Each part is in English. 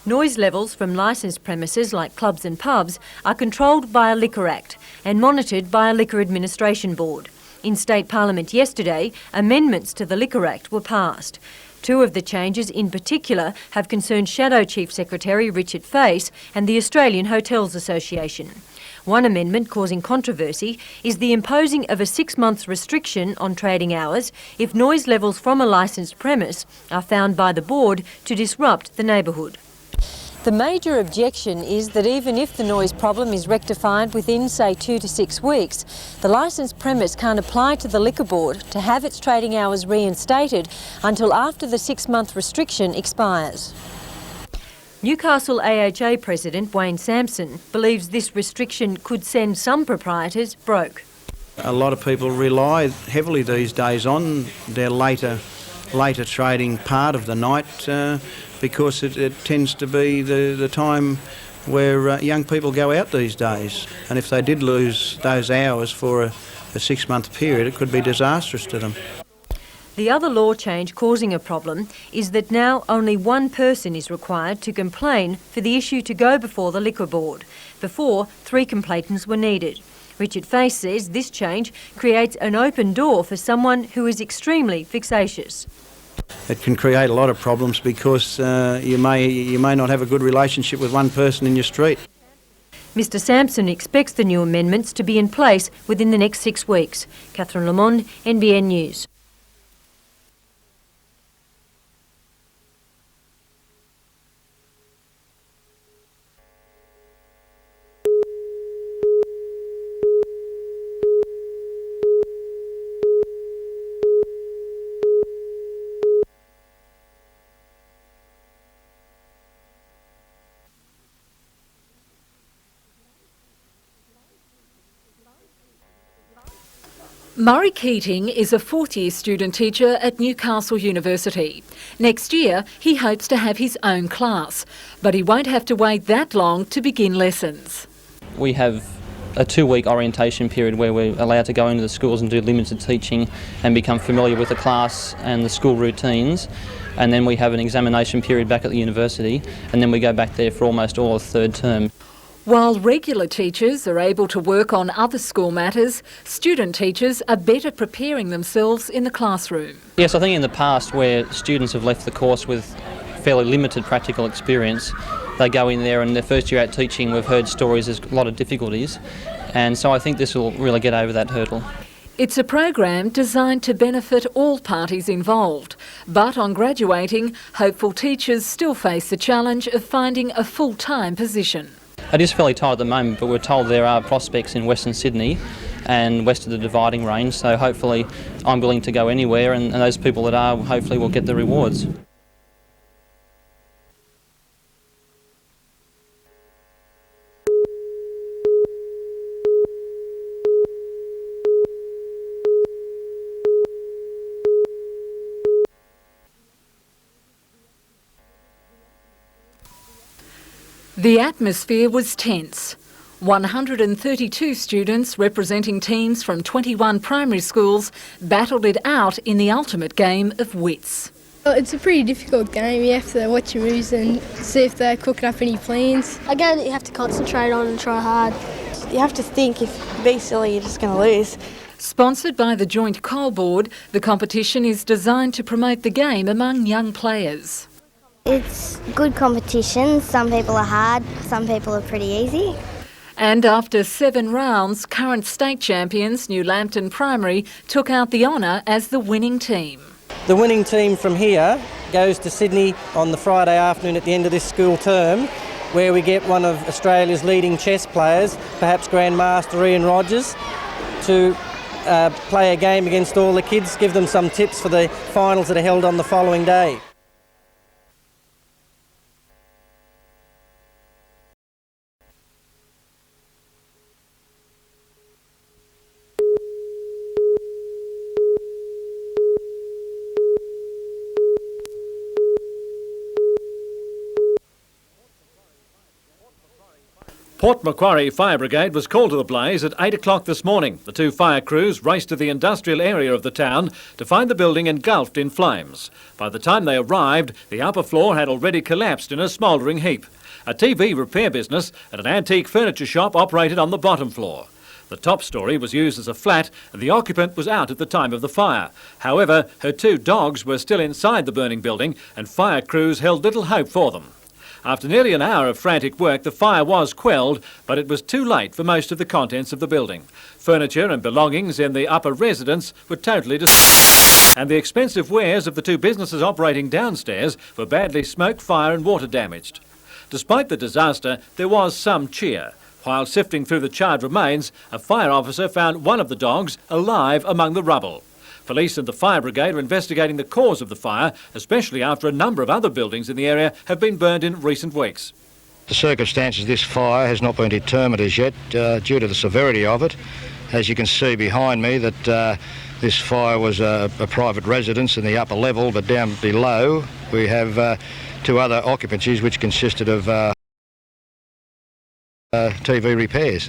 Noise levels from licensed premises like clubs and pubs are controlled by a Liquor Act and monitored by a Liquor Administration Board. In State Parliament yesterday, amendments to the Liquor Act were passed. Two of the changes in particular have concerned Shadow Chief Secretary Richard Face and the Australian Hotels Association. One amendment causing controversy is the imposing of a 6-month restriction on trading hours if noise levels from a licensed premise are found by the board to disrupt the neighbourhood. The major objection is that even if the noise problem is rectified within, say, 2 to 6 weeks, the licensed premise can't apply to the Liquor Board to have its trading hours reinstated until after the 6-month restriction expires. Newcastle AHA President Wayne Sampson believes this restriction could send some proprietors broke. A lot of people rely heavily these days on their later trading part of the night because it tends to be the time where young people go out these days. And if they did lose those hours for a 6-month period, it could be disastrous to them. The other law change causing a problem is that now only one person is required to complain for the issue to go before the Liquor Board. Before, 3 complainants were needed. Richard Face says this change creates an open door for someone who is extremely vexatious. It can create a lot of problems because you may not have a good relationship with one person in your street. Mr Sampson expects the new amendments to be in place within the next 6 weeks. Catherine Lamond, NBN News. Murray Keating is a 4th-year student teacher at Newcastle University. Next year, he hopes to have his own class, but he won't have to wait that long to begin lessons. We have a 2-week orientation period where we're allowed to go into the schools and do limited teaching and become familiar with the class and the school routines. And then we have an examination period back at the university, and then we go back there for almost all of 3rd term. While regular teachers are able to work on other school matters, student teachers are better preparing themselves in the classroom. Yes, I think in the past where students have left the course with fairly limited practical experience, they go in there and their first year out teaching, we've heard stories, there's a lot of difficulties, and so I think this will really get over that hurdle. It's a program designed to benefit all parties involved, but on graduating, hopeful teachers still face the challenge of finding a full-time position. It is fairly tight at the moment, but we're told there are prospects in Western Sydney and west of the Dividing Range, so hopefully I'm willing to go anywhere, and those people that are hopefully will get the rewards. The atmosphere was tense. 132 students representing teams from 21 primary schools battled it out in the ultimate game of wits. Well, it's a pretty difficult game. You have to watch your moves and see if they're cooking up any plans. A game that you have to concentrate on and try hard. You have to think, if you be silly, you're just going to lose. Sponsored by the Joint Coal Board, the competition is designed to promote the game among young players. It's good competition. Some people are hard, some people are pretty easy. And after 7 rounds, current state champions New Lambton Primary took out the honour as the winning team. The winning team from here goes to Sydney on the Friday afternoon at the end of this school term, where we get one of Australia's leading chess players, perhaps Grandmaster Ian Rogers, to play a game against all the kids, give them some tips for the finals that are held on the following day. Port Macquarie Fire Brigade was called to the blaze at 8 o'clock this morning. The two fire crews raced to the industrial area of the town to find the building engulfed in flames. By the time they arrived, the upper floor had already collapsed in a smouldering heap. A TV repair business and an antique furniture shop operated on the bottom floor. The top story was used as a flat and the occupant was out at the time of the fire. However, her two dogs were still inside the burning building and fire crews held little hope for them. After nearly an hour of frantic work, the fire was quelled, but it was too late for most of the contents of the building. Furniture and belongings in the upper residence were totally destroyed, and the expensive wares of the two businesses operating downstairs were badly smoke, fire and water damaged. Despite the disaster, there was some cheer. While sifting through the charred remains, a fire officer found one of the dogs alive among the rubble. Police and the fire brigade are investigating the cause of the fire, especially after a number of other buildings in the area have been burned in recent weeks. The circumstances of this fire has not been determined as yet due to the severity of it. As you can see behind me, that this fire was a private residence in the upper level, but down below we have two other occupancies which consisted of TV repairs.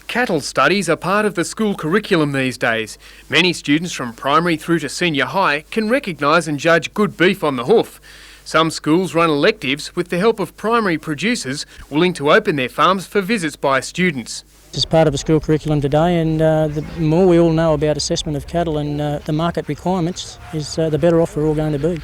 Cattle studies are part of the school curriculum these days. Many students from primary through to senior high can recognise and judge good beef on the hoof. Some schools run electives with the help of primary producers willing to open their farms for visits by students. It's part of the school curriculum today, and the more we all know about assessment of cattle and the market requirements, is the better off we're all going to be.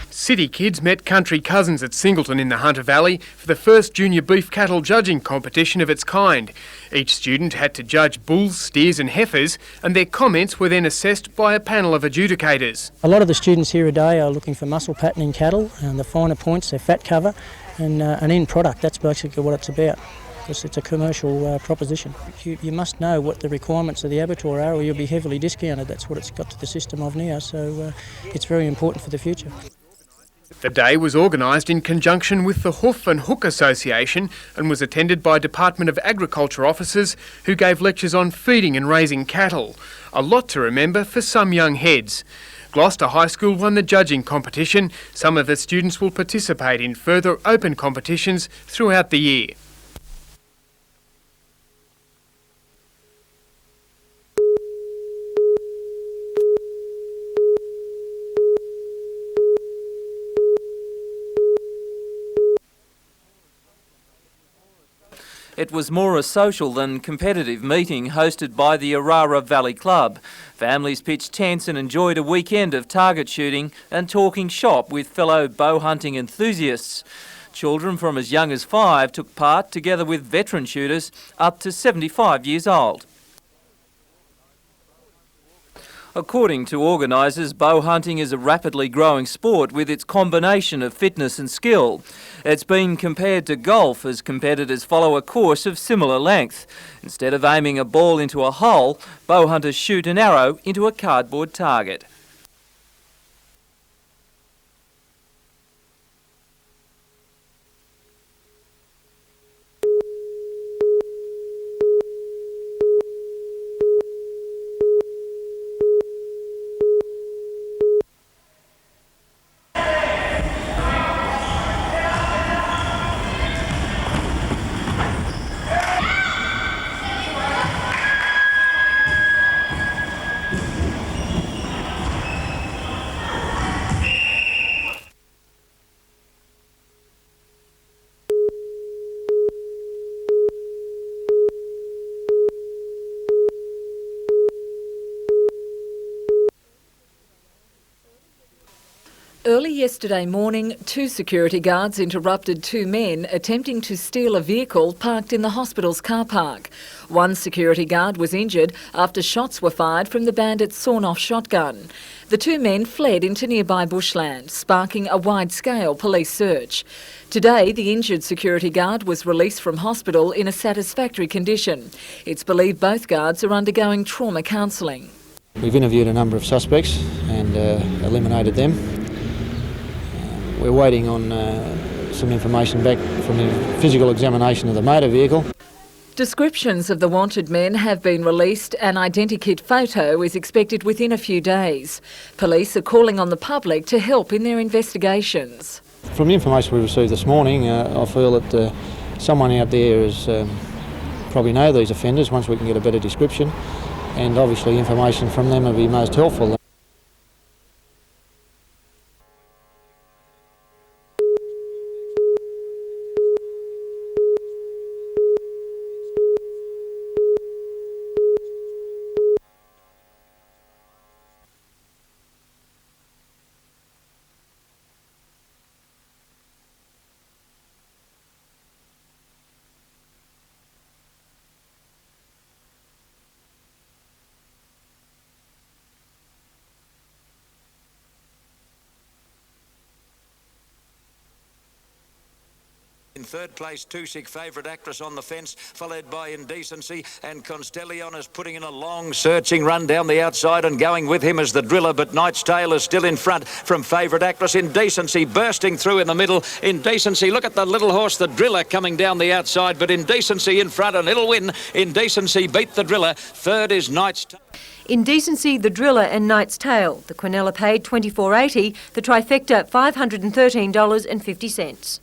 City kids met country cousins at Singleton in the Hunter Valley for the first junior beef cattle judging competition of its kind. Each student had to judge bulls, steers and heifers, and their comments were then assessed by a panel of adjudicators. A lot of the students here today are looking for muscle pattern in cattle, and the finer points, their fat cover, and an end product. That's basically what it's about, because it's a commercial proposition. You must know what the requirements of the abattoir are, or you'll be heavily discounted. That's what it's got to the system of now, so it's very important for the future. The day was organised in conjunction with the Hoof and Hook Association and was attended by Department of Agriculture officers who gave lectures on feeding and raising cattle. A lot to remember for some young heads. Gloucester High School won the judging competition. Some of the students will participate in further open competitions throughout the year. It was more a social than competitive meeting hosted by the Arara Valley Club. Families pitched tents and enjoyed a weekend of target shooting and talking shop with fellow bow hunting enthusiasts. Children from as young as 5 took part, together with veteran shooters up to 75 years old. According to organisers, bow hunting is a rapidly growing sport with its combination of fitness and skill. It's been compared to golf as competitors follow a course of similar length. Instead of aiming a ball into a hole, bow hunters shoot an arrow into a cardboard target. Early yesterday morning, 2 security guards interrupted 2 men attempting to steal a vehicle parked in the hospital's car park. One security guard was injured after shots were fired from the bandit's sawn-off shotgun. The 2 men fled into nearby bushland, sparking a wide-scale police search. Today, the injured security guard was released from hospital in a satisfactory condition. It's believed both guards are undergoing trauma counselling. We've interviewed a number of suspects and eliminated them. We're waiting on some information back from the physical examination of the motor vehicle. Descriptions of the wanted men have been released. An identikit photo is expected within a few days. Police are calling on the public to help in their investigations. From the information we received this morning, I feel that someone out there is probably know these offenders once we can get a better description, and obviously information from them will be most helpful. In third place, Tusik, favourite actress on the fence, followed by Indecency, and Constellion is putting in a long searching run down the outside, and going with him is the Driller, but Knight's Tale is still in front from favourite actress. Indecency bursting through in the middle. Indecency, look at the little horse, the Driller, coming down the outside, but Indecency in front, and it'll win. Indecency beat the Driller. Third is Knight's Tale. Indecency, the Driller and Knight's Tale. The Quinella paid $24.80, the trifecta $513.50.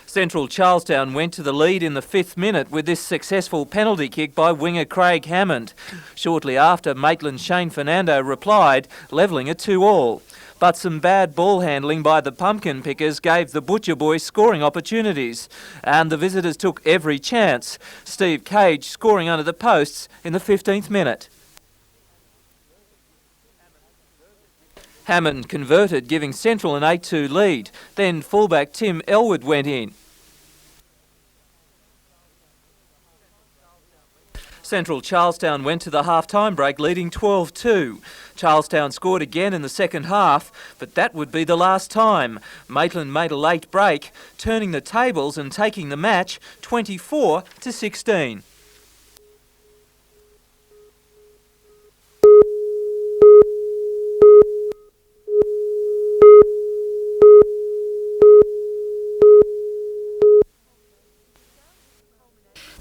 Central Charlestown went to the lead in the 5th minute with this successful penalty kick by winger Craig Hammond. Shortly after, Maitland's Shane Fernando replied, levelling it 2-2. But some bad ball handling by the pumpkin pickers gave the Butcher Boys scoring opportunities, and the visitors took every chance. Steve Cage scoring under the posts in the 15th minute. Hammond converted, giving Central an 8-2 lead. Then fullback Tim Elwood went in. Central Charlestown went to the half-time break leading 12-2. Charlestown scored again in the second half, but that would be the last time. Maitland made a late break, turning the tables and taking the match 24-16.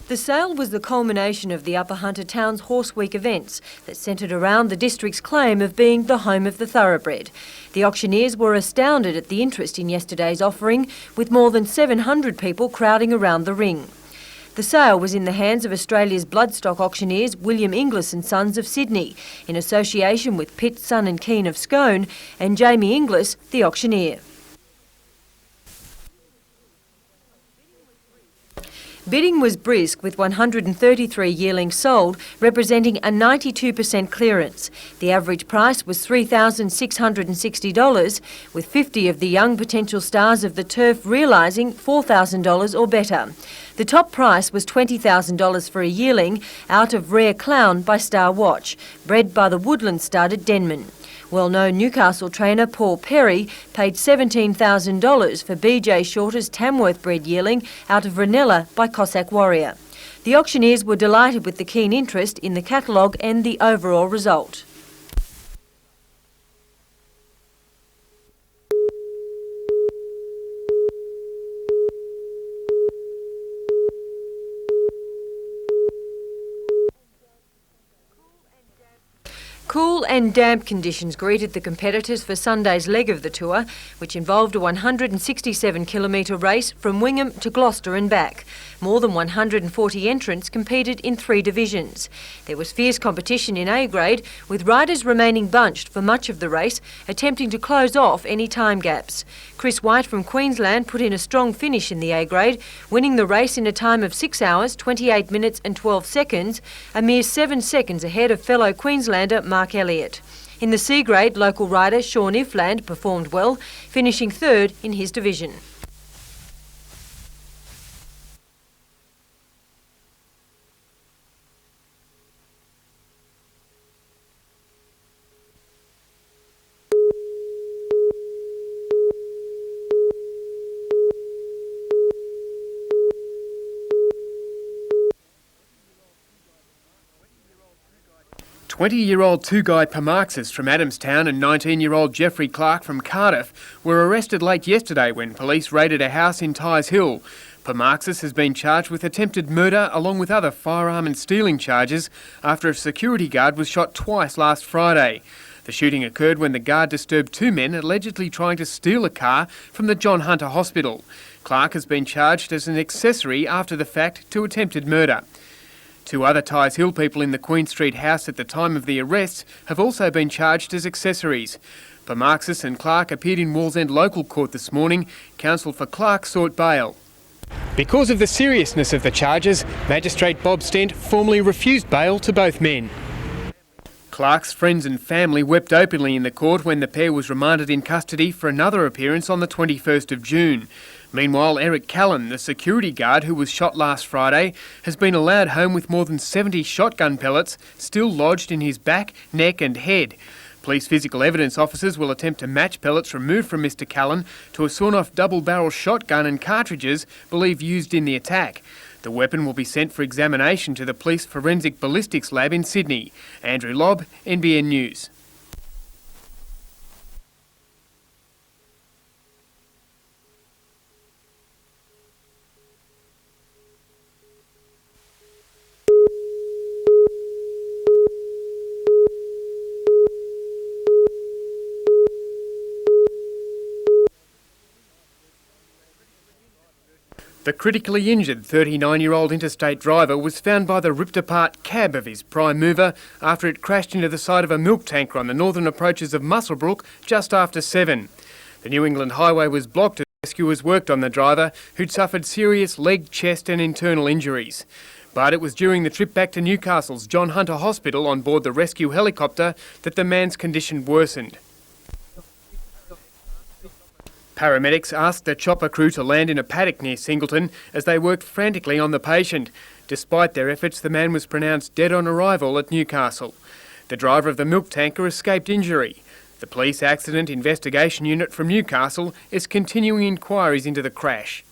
The sale was the culmination of the Upper Hunter Town's Horse Week events that centred around the district's claim of being the home of the thoroughbred. The auctioneers were astounded at the interest in yesterday's offering, with more than 700 people crowding around the ring. The sale was in the hands of Australia's bloodstock auctioneers William Inglis and Sons of Sydney, in association with Pitt, Son and Keane of Scone and Jamie Inglis, the auctioneer. Bidding was brisk, with 133 yearlings sold, representing a 92% clearance. The average price was $3,660, with 50 of the young potential stars of the turf realising $4,000 or better. The top price was $20,000 for a yearling out of Rare Clown by Star Watch, bred by the Woodland stud at Denman. Well-known Newcastle trainer Paul Perry paid $17,000 for BJ Shorter's Tamworth-bred yearling out of Ranella by Cossack Warrior. The auctioneers were delighted with the keen interest in the catalogue and the overall result. Cool and damp conditions greeted the competitors for Sunday's leg of the tour, which involved a 167-kilometre race from Wingham to Gloucester and back. More than 140 entrants competed in 3 divisions. There was fierce competition in A grade, with riders remaining bunched for much of the race, attempting to close off any time gaps. Chris White from Queensland put in a strong finish in the A grade, winning the race in a time of 6 hours, 28 minutes and 12 seconds, a mere 7 seconds ahead of fellow Queenslander Mark Elliott. In the C grade, local rider Sean Ifland performed well, finishing 3rd in his division. 20-year-old two-guy Pamarxis from Adamstown and 19-year-old Jeffrey Clark from Cardiff were arrested late yesterday when police raided a house in Tyres Hill. Pamarxis has been charged with attempted murder along with other firearm and stealing charges after a security guard was shot twice last Friday. The shooting occurred when the guard disturbed two men allegedly trying to steal a car from the John Hunter Hospital. Clark has been charged as an accessory after the fact to attempted murder. Two other Tyres Hill people in the Queen Street house at the time of the arrests have also been charged as accessories. Pamarxis and Clark appeared in Wallsend Local Court this morning. Counsel for Clark sought bail. Because of the seriousness of the charges, Magistrate Bob Stent formally refused bail to both men. Clark's friends and family wept openly in the court when the pair was remanded in custody for another appearance on the 21st of June. Meanwhile, Eric Callan, the security guard who was shot last Friday, has been allowed home with more than 70 shotgun pellets still lodged in his back, neck and head. Police physical evidence officers will attempt to match pellets removed from Mr Callan to a sawn-off double-barrel shotgun and cartridges believed used in the attack. The weapon will be sent for examination to the Police Forensic Ballistics Lab in Sydney. Andrew Lobb, NBN News. The critically injured 39-year-old interstate driver was found by the ripped-apart cab of his prime mover after it crashed into the side of a milk tanker on the northern approaches of Muswellbrook just after 7. The New England highway was blocked as rescuers worked on the driver, who'd suffered serious leg, chest and internal injuries. But it was during the trip back to Newcastle's John Hunter Hospital on board the rescue helicopter that the man's condition worsened. Paramedics asked the chopper crew to land in a paddock near Singleton as they worked frantically on the patient. Despite their efforts, the man was pronounced dead on arrival at Newcastle. The driver of the milk tanker escaped injury. The Police Accident Investigation Unit from Newcastle is continuing inquiries into the crash.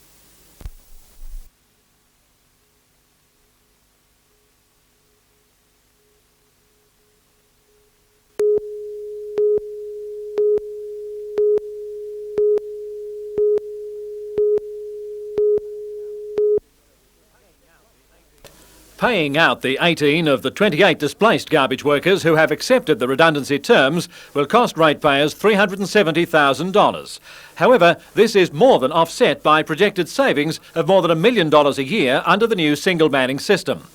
Paying out the 18 of the 28 displaced garbage workers who have accepted the redundancy terms will cost ratepayers $370,000. However, this is more than offset by projected savings of more than $1 million a year under the new single manning system.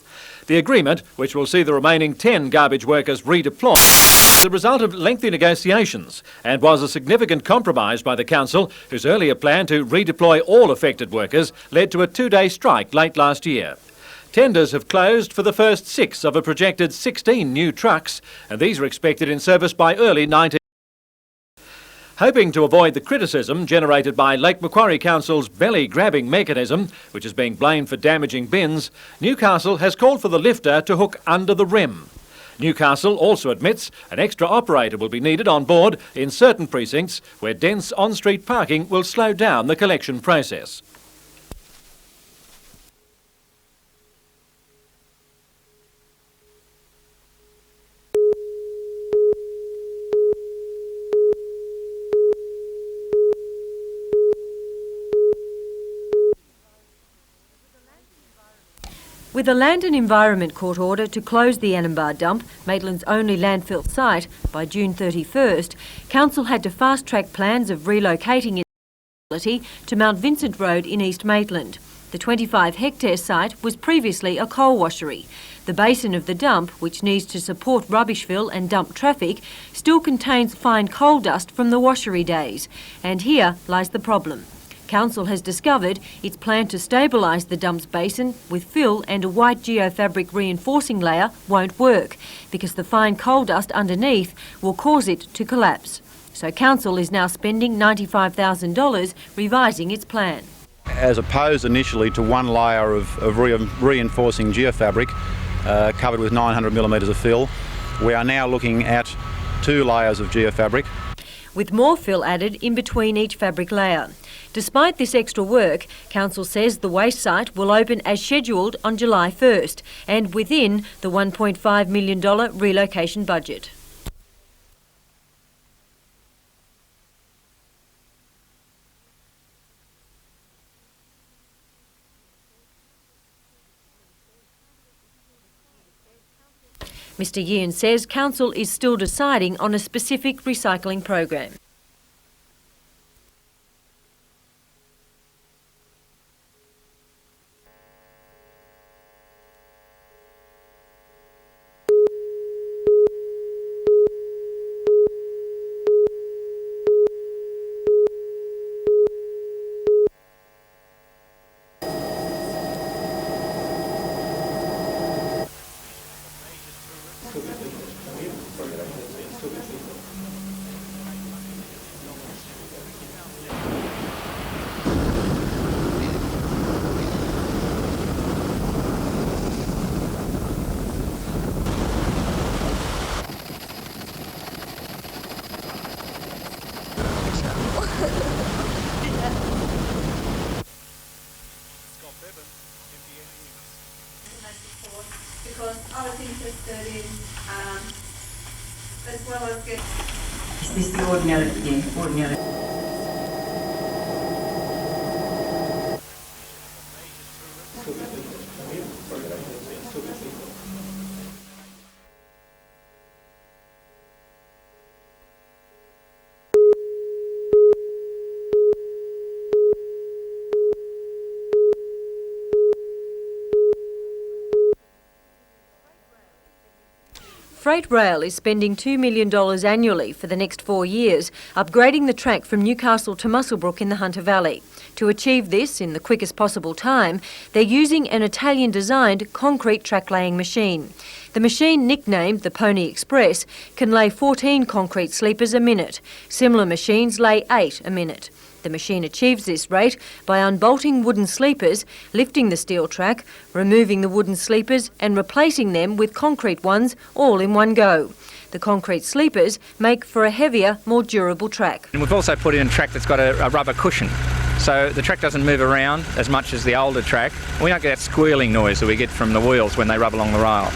The agreement, which will see the remaining 10 garbage workers redeployed, is the result of lengthy negotiations and was a significant compromise by the council, whose earlier plan to redeploy all affected workers led to a 2-day strike late last year. Tenders have closed for the first 6 of a projected 16 new trucks, and these are expected in service by early 19. Hoping to avoid the criticism generated by Lake Macquarie Council's belly-grabbing mechanism, which is being blamed for damaging bins, Newcastle has called for the lifter to hook under the rim. Newcastle also admits an extra operator will be needed on board in certain precincts where dense on-street parking will slow down the collection process. With a Land and Environment Court order to close the Annambar dump, Maitland's only landfill site, by June 31st, Council had to fast-track plans of relocating its facility to Mount Vincent Road in East Maitland. The 25-hectare site was previously a coal washery. The basin of the dump, which needs to support rubbish fill and dump traffic, still contains fine coal dust from the washery days. And here lies the problem. Council has discovered its plan to stabilise the dump's basin with fill and a white geofabric reinforcing layer won't work because the fine coal dust underneath will cause it to collapse. So Council is now spending $95,000 revising its plan. As opposed initially to one layer of reinforcing geofabric covered with 900 millimetres of fill, we are now looking at 2 layers of geofabric. with more fill added in between each fabric layer. Despite this extra work, Council says the waste site will open as scheduled on July 1st and within the $1.5 million relocation budget. Mr Yearn says Council is still deciding on a specific recycling program. Because I was interested in, as well as get... Is this the ordinary? Yeah, ordinary. Freight Rail is spending $2 million annually for the next 4 years, upgrading the track from Newcastle to Muswellbrook in the Hunter Valley. To achieve this in the quickest possible time, they're using an Italian-designed concrete track-laying machine. The machine, nicknamed the Pony Express, can lay 14 concrete sleepers a minute. Similar machines lay 8 a minute. The machine achieves this rate by unbolting wooden sleepers, lifting the steel track, removing the wooden sleepers and replacing them with concrete ones all in one go. The concrete sleepers make for a heavier, more durable track. And we've also put in a track that's got a rubber cushion, so the track doesn't move around as much as the older track. We don't get that squealing noise that we get from the wheels when they rub along the rail.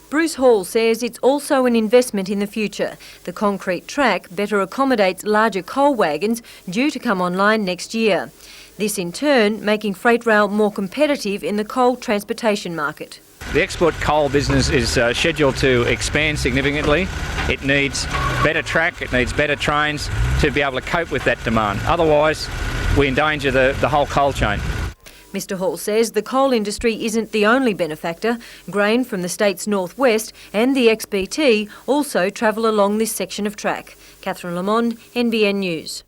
Bruce Hall says it's also an investment in the future. The concrete track better accommodates larger coal wagons due to come online next year. This in turn making Freight Rail more competitive in the coal transportation market. The export coal business is scheduled to expand significantly. It needs better track, it needs better trains to be able to cope with that demand. Otherwise, we endanger the whole coal chain. Mr Hall says the coal industry isn't the only benefactor. Grain from the state's northwest and the XBT also travel along this section of track. Catherine Lamond, NBN News.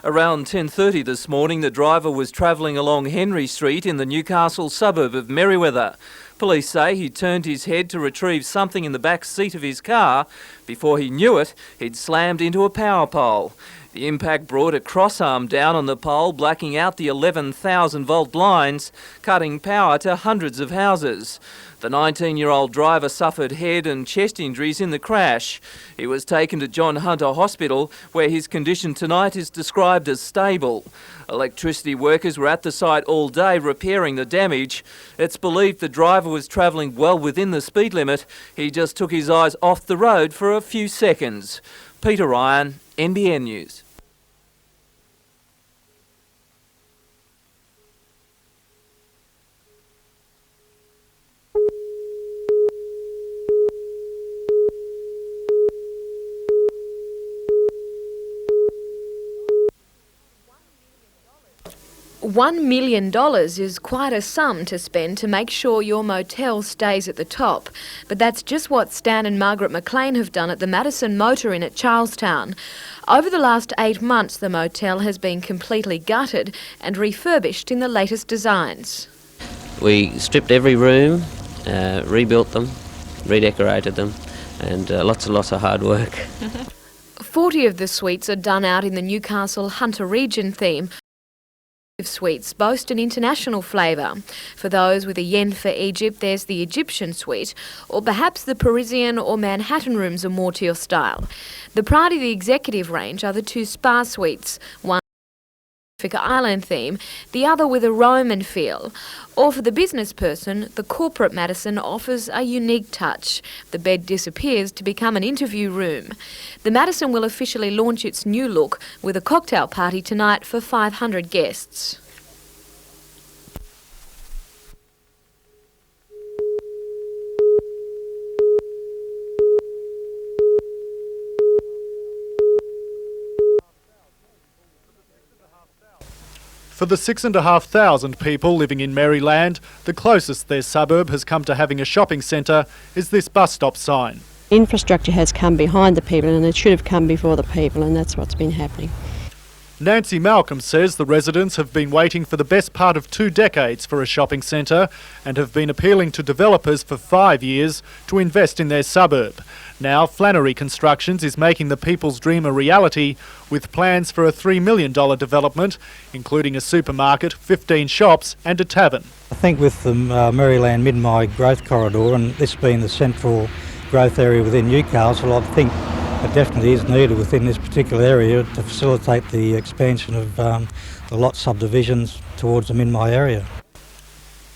Around 10:30 this morning, the driver was travelling along Henry Street in the Newcastle suburb of Merewether. Police say he turned his head to retrieve something in the back seat of his car. Before he knew it, he'd slammed into a power pole. The impact brought a crossarm down on the pole, blacking out the 11,000 volt lines, cutting power to hundreds of houses. The 19-year-old driver suffered head and chest injuries in the crash. He was taken to John Hunter Hospital, where his condition tonight is described as stable. Electricity workers were at the site all day repairing the damage. It's believed the driver was travelling well within the speed limit. He just took his eyes off the road for a few seconds. Peter Ryan, NBN News. $1 million is quite a sum to spend to make sure your motel stays at the top. But that's just what Stan and Margaret McLean have done at the Madison Motor Inn at Charlestown. Over the last 8 months, the motel has been completely gutted and refurbished in the latest designs. We stripped every room, rebuilt them, redecorated them, and lots and lots of hard work. 40 of the suites are done out in the Newcastle Hunter region theme. Suites boast an international flavour. For those with a yen for Egypt, there's the Egyptian suite, or perhaps the Parisian or Manhattan rooms are more to your style. The pride of the executive range are the two spa suites, one Pacific Island theme, the other with a Roman feel. Or for the business person, the corporate Madison offers a unique touch. The bed disappears to become an interview room. The Madison will officially launch its new look with a cocktail party tonight for 500 guests. For the 6,500 people living in Maryland, the closest their suburb has come to having a shopping centre is this bus stop sign. Infrastructure has come behind the people and it should have come before the people, and that's what's been happening. Nancy Malcolm says the residents have been waiting for the best part of 2 decades for a shopping centre and have been appealing to developers for 5 years to invest in their suburb. Now Flannery Constructions is making the people's dream a reality with plans for a $3 million development, including a supermarket, 15 shops and a tavern. I think with the Maryland Mid-Mile growth corridor and this being the central growth area within Newcastle, I think it definitely is needed within this particular area to facilitate the expansion of the lot subdivisions towards the Mid-Mile area.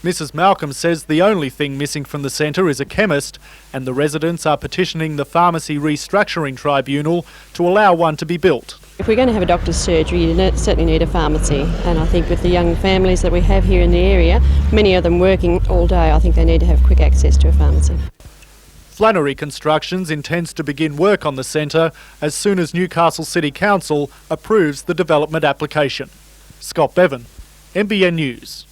Mrs Malcolm says the only thing missing from the centre is a chemist, and the residents are petitioning the Pharmacy Restructuring Tribunal to allow one to be built. If we're going to have a doctor's surgery, you certainly need a pharmacy, and I think with the young families that we have here in the area, many of them working all day, I think they need to have quick access to a pharmacy. Flannery Constructions intends to begin work on the centre as soon as Newcastle City Council approves the development application. Scott Bevan, NBN News.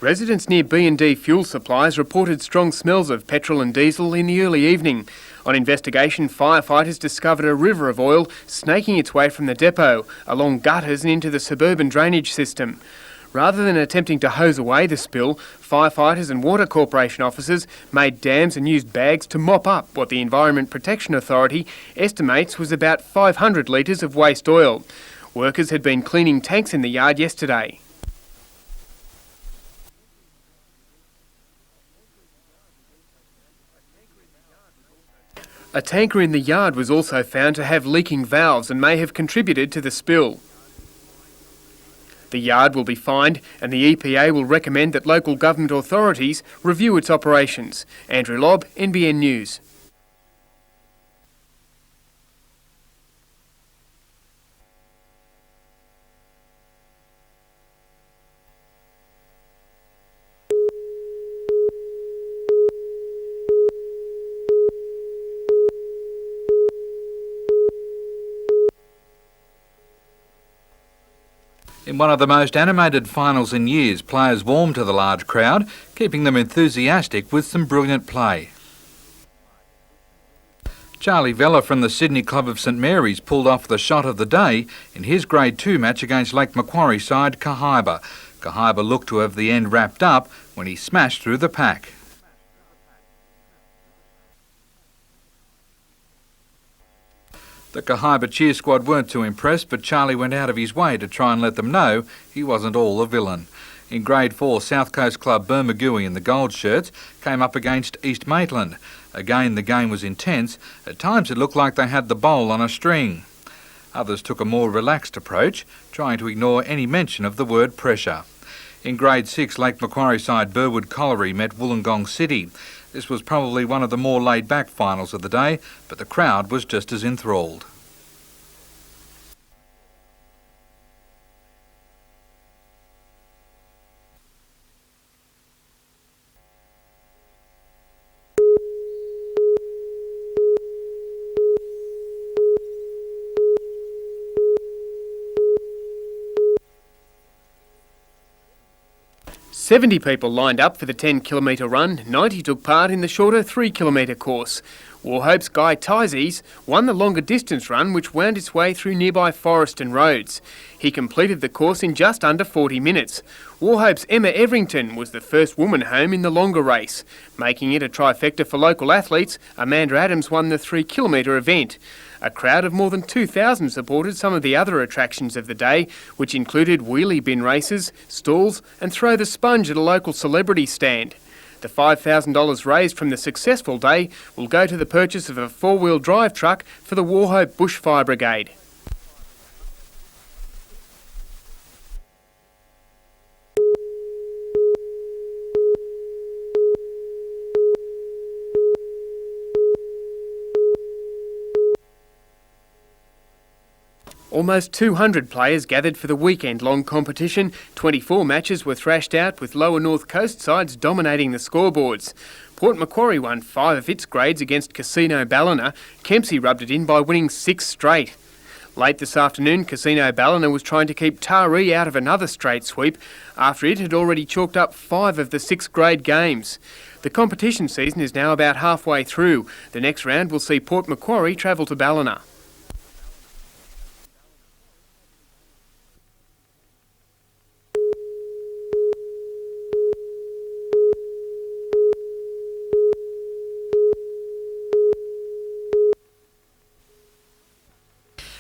Residents near B&D fuel supplies reported strong smells of petrol and diesel in the early evening. On investigation, firefighters discovered a river of oil snaking its way from the depot, along gutters and into the suburban drainage system. Rather than attempting to hose away the spill, firefighters and Water Corporation officers made dams and used bags to mop up what the Environment Protection Authority estimates was about 500 litres of waste oil. Workers had been cleaning tanks in the yard yesterday. A tanker in the yard was also found to have leaking valves and may have contributed to the spill. The yard will be fined and the EPA will recommend that local government authorities review its operations. Andrew Lobb, NBN News. In one of the most animated finals in years, players warmed to the large crowd, keeping them enthusiastic with some brilliant play. Charlie Vella from the Sydney Club of St Mary's pulled off the shot of the day in his Grade 2 match against Lake Macquarie side Cahiba. Cahiba looked to have the end wrapped up when he smashed through the pack. The Cahiba cheer squad weren't too impressed, but Charlie went out of his way to try and let them know he wasn't all a villain. In Grade 4, South Coast Club Bermagui in the gold shirts came up against East Maitland. Again, the game was intense. At times it looked like they had the bowl on a string. Others took a more relaxed approach, trying to ignore any mention of the word pressure. In Grade 6, Lake Macquarie side Burwood Colliery met Wollongong City. This was probably one of the more laid-back finals of the day, but the crowd was just as enthralled. 70 people lined up for the 10-kilometre run. 90 took part in the shorter 3-kilometre course. Warhope's Guy Tysies won the longer distance run, which wound its way through nearby forest and roads. He completed the course in just under 40 minutes. Warhope's Emma Everington was the first woman home in the longer race. Making it a trifecta for local athletes, Amanda Adams won the 3-kilometre event. A crowd of more than 2,000 supported some of the other attractions of the day, which included wheelie bin races, stalls and throw the sponge at a local celebrity stand. The $5,000 raised from the successful day will go to the purchase of a 4-wheel drive truck for the Warhope Bushfire Brigade. Almost 200 players gathered for the weekend-long competition. 24 matches were thrashed out, with lower north coast sides dominating the scoreboards. Port Macquarie won 5 of its grades against Casino Ballina. Kempsey rubbed it in by winning 6 straight. Late this afternoon, Casino Ballina was trying to keep Taree out of another straight sweep after it had already chalked up 5 of the 6 grade games. The competition season is now about halfway through. The next round will see Port Macquarie travel to Ballina.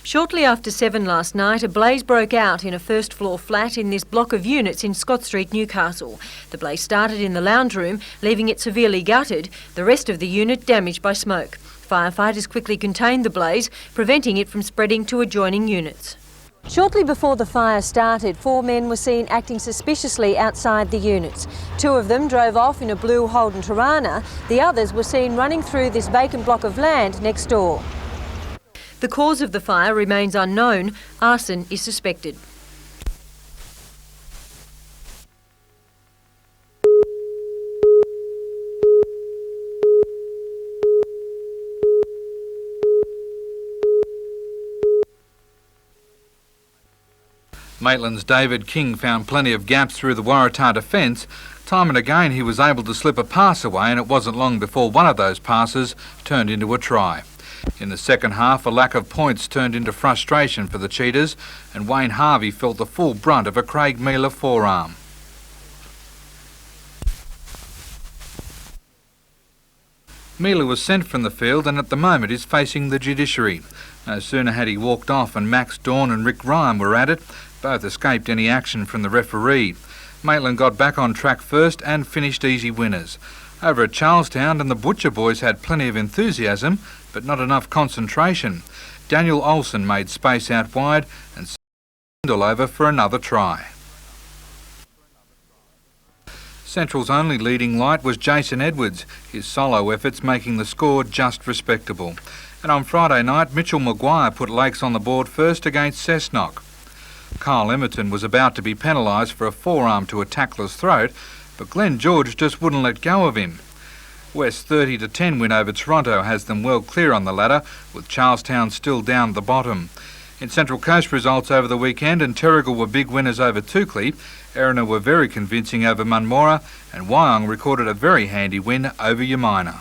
Shortly after 7 last night, a blaze broke out in a first-floor flat in this block of units in Scott Street, Newcastle. The blaze started in the lounge room, leaving it severely gutted, the rest of the unit damaged by smoke. Firefighters quickly contained the blaze, preventing it from spreading to adjoining units. Shortly before the fire started, 4 men were seen acting suspiciously outside the units. 2 of them drove off in a blue Holden Torana. The others were seen running through this vacant block of land next door. The cause of the fire remains unknown. Arson is suspected. Maitland's David King found plenty of gaps through the Waratah defence. Time and again he was able to slip a pass away, and it wasn't long before one of those passes turned into a try. In the second half, a lack of points turned into frustration for the Cheetahs, and Wayne Harvey felt the full brunt of a Craig Mealer forearm. Mealer was sent from the field and at the moment is facing the judiciary. No sooner had he walked off and Max Dawn and Rick Ryan were at it. Both escaped any action from the referee. Maitland got back on track first and finished easy winners. Over at Charlestown, and the Butcher boys had plenty of enthusiasm, but not enough concentration. Daniel Olsen made space out wide and sent Kendall over for another try. Central's only leading light was Jason Edwards, his solo efforts making the score just respectable. And on Friday night, Mitchell Maguire put Lakes on the board first against Cessnock. Kyle Emerton was about to be penalised for a forearm to a tackler's throat, but Glenn George just wouldn't let go of him. West's 30-10 win over Toronto has them well clear on the ladder, with Charlestown still down at the bottom. In Central Coast results over the weekend, and Terrigal were big winners over Toukley, Erina were very convincing over Munmora, and Wyong recorded a very handy win over Yamina.